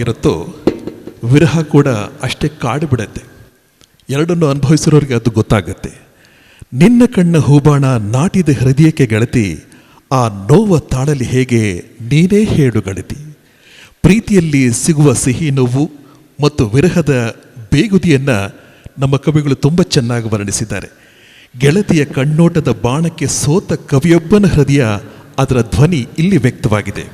ಇರುತ್ತೋ ವಿರಹ ಕೂಡ ಅಷ್ಟೇ ಕಾಡು ಬಿಡತ್ತೆ. ಎರಡನ್ನು ಅನುಭವಿಸಿರೋರಿಗೆ ಅದು ಗೊತ್ತಾಗತ್ತೆ. ನಿನ್ನ ಕಣ್ಣ ಹೂಬಾಣ ನಾಟಿದ ಹೃದಯಕ್ಕೆ ಗೆಳತಿ, ಆ ನೋವ ತಾಳಲಿ ಹೇಗೆ ನೀನೇ ಹೇಳು ಗೆಳತಿ. ಪ್ರೀತಿಯಲ್ಲಿ ಸಿಗುವ ಸಿಹಿ ನೋವು ಮತ್ತು ವಿರಹದ ಬೇಗುದಿಯನ್ನು ನಮ್ಮ ಕವಿಗಳು ತುಂಬ ಚೆನ್ನಾಗಿ ವರ್ಣಿಸಿದ್ದಾರೆ. ಗೆಳತಿಯ ಕಣ್ಣೋಟದ ಬಾಣಕ್ಕೆ ಸೋತ ಕವಿಯೊಬ್ಬನ ಹೃದಯ, ಅದರ ಧ್ವನಿ ಇಲ್ಲಿ ವ್ಯಕ್ತವಾಗಿದೆ.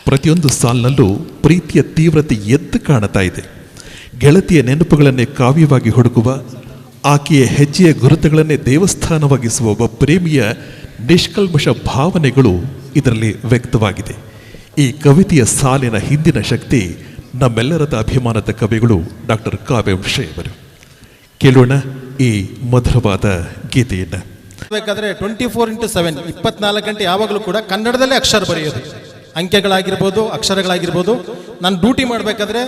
ಪ್ರತಿಯೊಂದು ಸಾಲಿನಲ್ಲೂ ಪ್ರೀತಿಯ ತೀವ್ರತೆ ಎದ್ದು ಕಾಣುತ್ತಾ ಇದೆ. ಗೆಳತಿಯ ನೆನಪುಗಳನ್ನೇ ಕಾವ್ಯವಾಗಿ ಹುಡುಕುವ, ಆಕೆಯ ಹೆಜ್ಜೆಯ ಗುರುತುಗಳನ್ನೇ ದೇವಸ್ಥಾನವಾಗಿಸುವ ಒಬ್ಬ ಪ್ರೇಮಿಯ ನಿಷ್ಕಲ್ಮಶ ಭಾವನೆಗಳು ಇದರಲ್ಲಿ ವ್ಯಕ್ತವಾಗಿದೆ. ಈ ಕವಿತೆಯ ಸಾಲಿನ ಹಿಂದಿನ ಶಕ್ತಿ ನಮ್ಮೆಲ್ಲರದ ಅಭಿಮಾನದ ಕವಿಗಳು ಡಾಕ್ಟರ್ ಕಾವ್ಯಾಂಶ ಅವರು. ಕೇಳೋಣ ಈ ಮಧುರವಾದ ಗೀತೆಯನ್ನು. ಬೇಕಾದ್ರೆ 24x7 24 ಗಂಟೆ ಯಾವಾಗಲೂ ಕೂಡ ಕನ್ನಡದಲ್ಲೇ ಅಕ್ಷರ ಬರೆಯೋದು, ಅಂಕೆಗಳಾಗಿರ್ಬೋದು, ಅಕ್ಷರಗಳಾಗಿರ್ಬೋದು. ನಾನು ಡ್ಯೂಟಿ ಮಾಡಬೇಕಾದ್ರೆ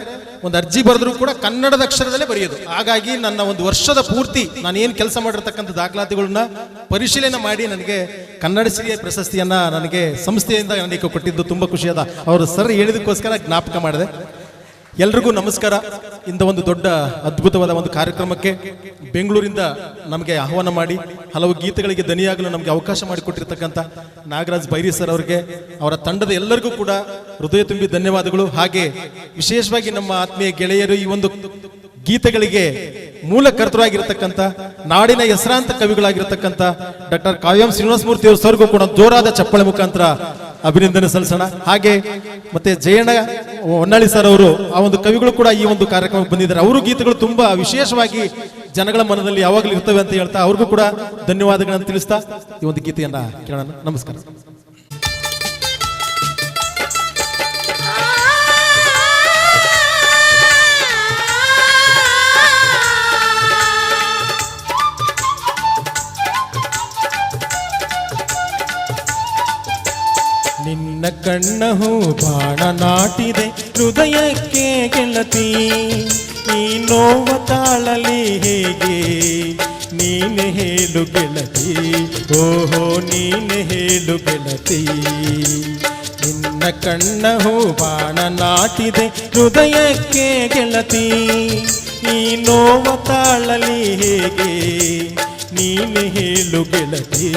ಒಂದು ಅರ್ಜಿ ಬರೆದ್ರೂ ಕೂಡ ಕನ್ನಡದ ಅಕ್ಷರದಲ್ಲೇ ಬರೆಯೋದು. ಹಾಗಾಗಿ ನನ್ನ ಒಂದು ವರ್ಷದ ಪೂರ್ತಿ ನಾನು ಏನು ಕೆಲಸ ಮಾಡಿರ್ತಕ್ಕಂಥ ದಾಖಲಾತಿಗಳನ್ನ ಪರಿಶೀಲನೆ ಮಾಡಿ ನನಗೆ ಕನ್ನಡ ಸಿರಿಯ ಪ್ರಶಸ್ತಿಯನ್ನು ನನಗೆ ಸಂಸ್ಥೆಯಿಂದ ನನಗೆ ಕೊಟ್ಟಿದ್ದು ತುಂಬ ಖುಷಿಯಾದ. ಅವರು ಸರ್ ಹೇಳಿದಕ್ಕೋಸ್ಕರ ಜ್ಞಾಪಕ ಮಾಡಿದೆ. ಎಲ್ರಿಗೂ ನಮಸ್ಕಾರ. ಇಂಥ ಒಂದು ದೊಡ್ಡ ಅದ್ಭುತವಾದ ಒಂದು ಕಾರ್ಯಕ್ರಮಕ್ಕೆ ಬೆಂಗಳೂರಿಂದ ನಮಗೆ ಆಹ್ವಾನ ಮಾಡಿ ಹಲವು ಗೀತೆಗಳಿಗೆ ದನಿಯಾಗಲು ನಮಗೆ ಅವಕಾಶ ಮಾಡಿಕೊಟ್ಟಿರ್ತಕ್ಕಂಥ ನಾಗರಾಜ್ ಬೈರಿ ಸರ್ ಅವರಿಗೆ, ಅವರ ತಂಡದ ಎಲ್ಲರಿಗೂ ಕೂಡ ಹೃದಯ ತುಂಬಿ ಧನ್ಯವಾದಗಳು. ಹಾಗೆ ವಿಶೇಷವಾಗಿ ನಮ್ಮ ಆತ್ಮೀಯ ಗೆಳೆಯರು, ಈ ಒಂದು ಗೀತೆಗಳಿಗೆ ಮೂಲ ಕರ್ತರಾಗಿರ್ತಕ್ಕಂಥ ನಾಡಿನ ಹೆಸರಾಂತ ಕವಿಗಳಾಗಿರ್ತಕ್ಕಂಥ ಡಾಕ್ಟರ್ ಕಾವ್ಯಂ ಶ್ರೀನಿವಾಸ ಮೂರ್ತಿ ಅವರು ಸರ್ಗೂ ಕೂಡ ಜೋರಾದ ಚಪ್ಪಳೆ ಮುಖಾಂತರ ಅಭಿನಂದನೆ ಸಲ್ಲಿಸೋಣ. ಹಾಗೆ ಮತ್ತೆ ಜಯಣ್ಣ ಹೊನ್ನಾಳಿ ಸರ್ ಅವರು, ಆ ಒಂದು ಕವಿಗಳು ಕೂಡ ಈ ಒಂದು ಕಾರ್ಯಕ್ರಮಕ್ಕೆ ಬಂದಿದ್ದಾರೆ. ಅವರು ಗೀತೆಗಳು ತುಂಬಾ ವಿಶೇಷವಾಗಿ ಜನಗಳ ಮನದಲ್ಲಿ ಯಾವಾಗಲೂ ಇರ್ತವೆ ಅಂತ ಹೇಳ್ತಾ ಅವ್ರಿಗೂ ಕೂಡ ಧನ್ಯವಾದಗಳನ್ನು ತಿಳಿಸ್ತಾ ಈ ಒಂದು ಗೀತೆಯನ್ನ ಕೇಳೋಣ. ನಮಸ್ಕಾರ. ನಿನ್ನ ಕಣ್ಣ ಹೂ ಬಾಣ ನಾಟಿದೆ ಹೃದಯಕ್ಕೆ ಗೆಳತಿ, ಈ ನೋವ ತಾಳಲಿ ಹೇಗೆ ನೀನೆ ಹೇಳು ಗೆಳತಿ, ಓಹೋ ನೀನೆ ಹೇಳು ಗೆಳತಿ. ನಿನ್ನ ಕಣ್ಣ ಹೂ ಬಾಣ ನಾಟಿದೆ ಹೃದಯಕ್ಕೆ ಗೆಳತಿ, ಈ ನೋವ ತಾಳಲಿ ಹೇಗೆ ನೀನೆ ಹೇಳು ಗೆಳತಿ,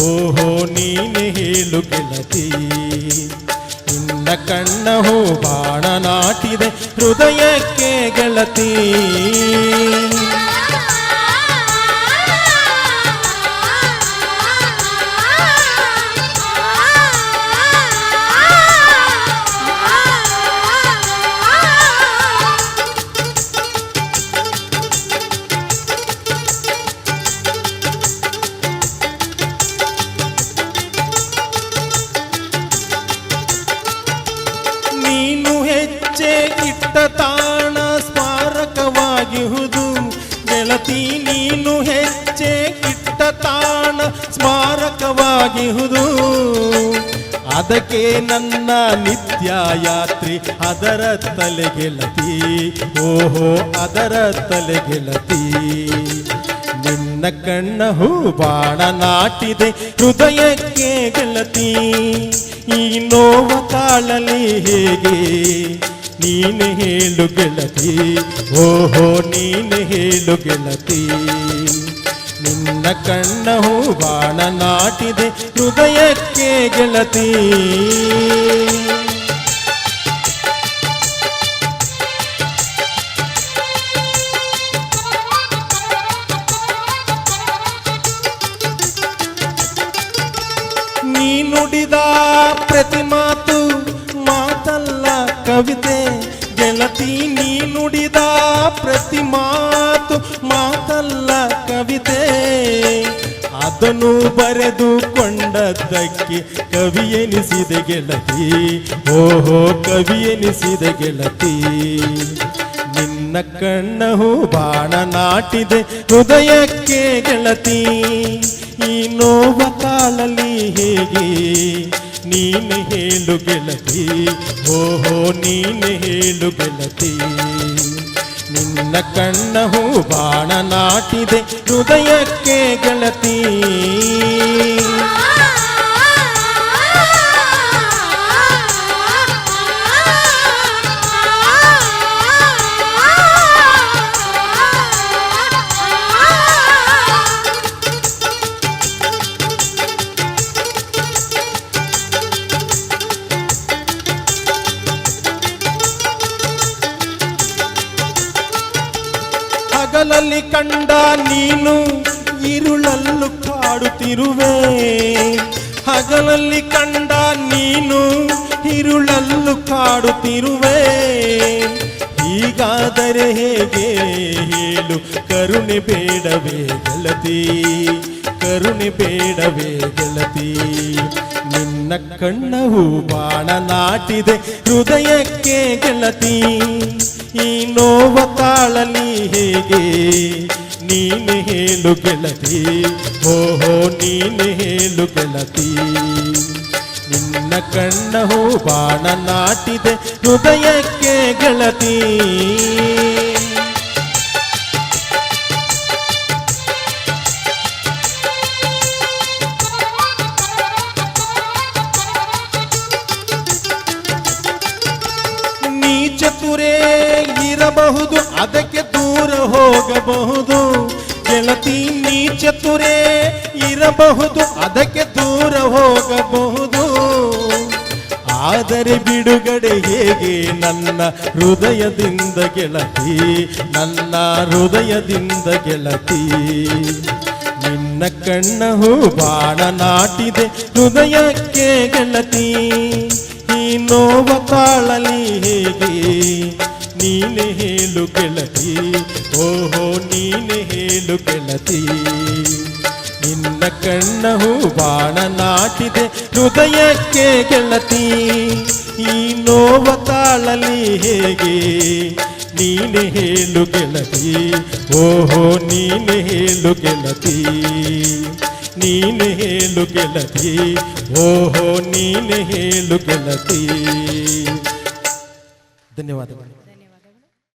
ಓಹೋ ನೀನೆ ಹೇಳು ಗೆಳತಿ. ನಿನ್ನ ಕಣ್ಣ ಹೂ ಬಾಣ ನಾಟಿದೆ ಹೃದಯಕ್ಕೆ ಗೆಳತಿ. ನೀನು ಹೆಜ್ಜೆ ಇಟ್ಟ ತಾಣ ಸ್ಮಾರಕವಾಗಿಹುದು ಗೆಳತಿ, ನೀನು ಹೆಜ್ಜೆ ಇಟ್ಟ ತಾಣ ಸ್ಮಾರಕವಾಗಿಹುದು. ಅದಕ್ಕೆ ನನ್ನ ನಿತ್ಯ ಯಾತ್ರಿ ಅದರ ತಲೆ ಗೆಳತಿ, ಓಹೋ ಅದರ ತಲೆ ಗೆಳತಿ. ನಿನ್ನ ಕಣ್ಣ ಹೂ ಬಾಣ ನಾಟಿದೆ ಹೃದಯಕ್ಕೆ ಗೆಳತಿ, ಈ ನೋವ ತಾಳಲಿ ಹೇಗೆ ನೀನೆ ಹೇಳು ಗೆಳತಿ, ಓಹೋ ನೀನೆ ಹೇಳು ಗೆಳತಿ. ನಿನ್ನ ಕಣ್ಣ ಹೂ ಬಾಣ ನಾಟಿದೆ ಹೃದಯಕ್ಕೆ ಗೆಳತಿ. ನೀ ನುಡಿದ ಪ್ರತಿ ಮಾತು ಮಾತಲ್ಲ ಕವಿತೆ ಗೆಳತಿ, ನೀ ನುಡಿದ ಪ್ರತಿ ಮಾತು ಮಾತಲ್ಲ ಕವಿತೆ. ಅದನ್ನು ಬರೆದುಕೊಂಡದ್ದಕ್ಕೆ ಕವಿ ಎನಿಸಿದೆ ಗೆಳತಿ, ಓಹೋ ಕವಿ ಎನಿಸಿದೆ ಗೆಳತಿ. ನಿನ್ನ ಕಣ್ಣ ಹೂ ಬಾಣ ನಾಟಿದೆ ಹೃದಯಕ್ಕೆ ಗೆಳತಿ, ಈ ನೋವ ತಾಳಲಿ ಹೇಗೆ ನೀನೆ ಹೇಳು ಗೆಳತಿ, ಓಹೋ ನೀನೆ ಹೇಳು ಗೆಳತಿ. ನಿನ್ನ ಕಣ್ಣ ಹೂ ಬಾಣ ನಾಟಿದೆ ಹೃದಯಕ್ಕೆ ಗೆಳತಿ. ಹಗಲಲ್ಲಿ ಕಂಡ ನೀನು ഇരുಳಲ್ಲೂ ಕಾಡುತ್ತಿರುವೆ, ಹಗಲಲ್ಲಿ ಕಂಡ ನೀನು ഇരുಳಲ್ಲೂ ಕಾಡುತ್ತಿರುವೆ. ಹೀಗಾದರೆ ಹೇಗೆ ಹೇಳು, ಕರುಣೆ ಬೇಡವೇ ಗೆಳತಿ, ಕರುಣೆ ಬೇಡವೇ ಗೆಳತಿ. ನಿನ್ನ ಕಣ್ಣ ಹೂಬಾಣ ನಾಟಿದೆ ಹೃದಯಕ್ಕೆ ಗೆಳತಿ, ಈ ನೋವ ತಾಳಲಿ ಹೇಗೆ ನೀನೆ ಹೇಳು ಗೆಳತಿ, ಓಹೋ ನೀನೆ ಹೇಳು ಗೆಳತಿ. ನಿನ್ನ ಕಣ್ಣ ಹೂಬಾಣ ನಾಟಿದೆ ಹೃದಯಕ್ಕೆ ಗೆಳತಿ. ಚತುರೇ ಇರಬಹುದು ಅದಕ್ಕೆ ದೂರ ಹೋಗಬಹುದು ಗೆಳತಿ, ನೀ ಚತುರೇ ಇರಬಹುದು ಅದಕ್ಕೆ ದೂರ ಹೋಗಬಹುದು. ಆದರೆ ಬಿಡುಗಡೆ ಹೇಗೆ ನನ್ನ ಹೃದಯದಿಂದ ಗೆಳತಿ, ನನ್ನ ಹೃದಯದಿಂದ ಗೆಳತಿ. ನಿನ್ನ ಕಣ್ಣ ಹೂಬಾಣ ನಾಟಿದೆ ಹೃದಯಕ್ಕೆ ಗೆಳತಿ, ಈ ನೋವ ತಾಳಲಿ ಹೇಗೆ ನೀನೆ ಹೇಳು ಗೆಳತಿ, ಓಹೋ ನೀನೆ ಹೇಳು ಗೆಳತಿ. ನಿನ್ನ ಕಣ್ಣ ಹೂಬಾಣ ನಾಟಿದೆ ಹೃದಯಕ್ಕೆ ಗೆಳತಿ, ಈ ನೋವ ತಾಳಲಿ ಹೇಗೆ ನೀನೆ ಹೇಳು ಗೆಳತಿ, ಓಹೋ ನೀನೆ ಹೇಳು ಗೆಳತಿ. ನೀನೆ ಹೇಳು ಗೆಳತಿ, ಓಹೋ ನೀನೆ ಹೇಳು ಗೆಳತಿ. ಧನ್ಯವಾದಗಳು.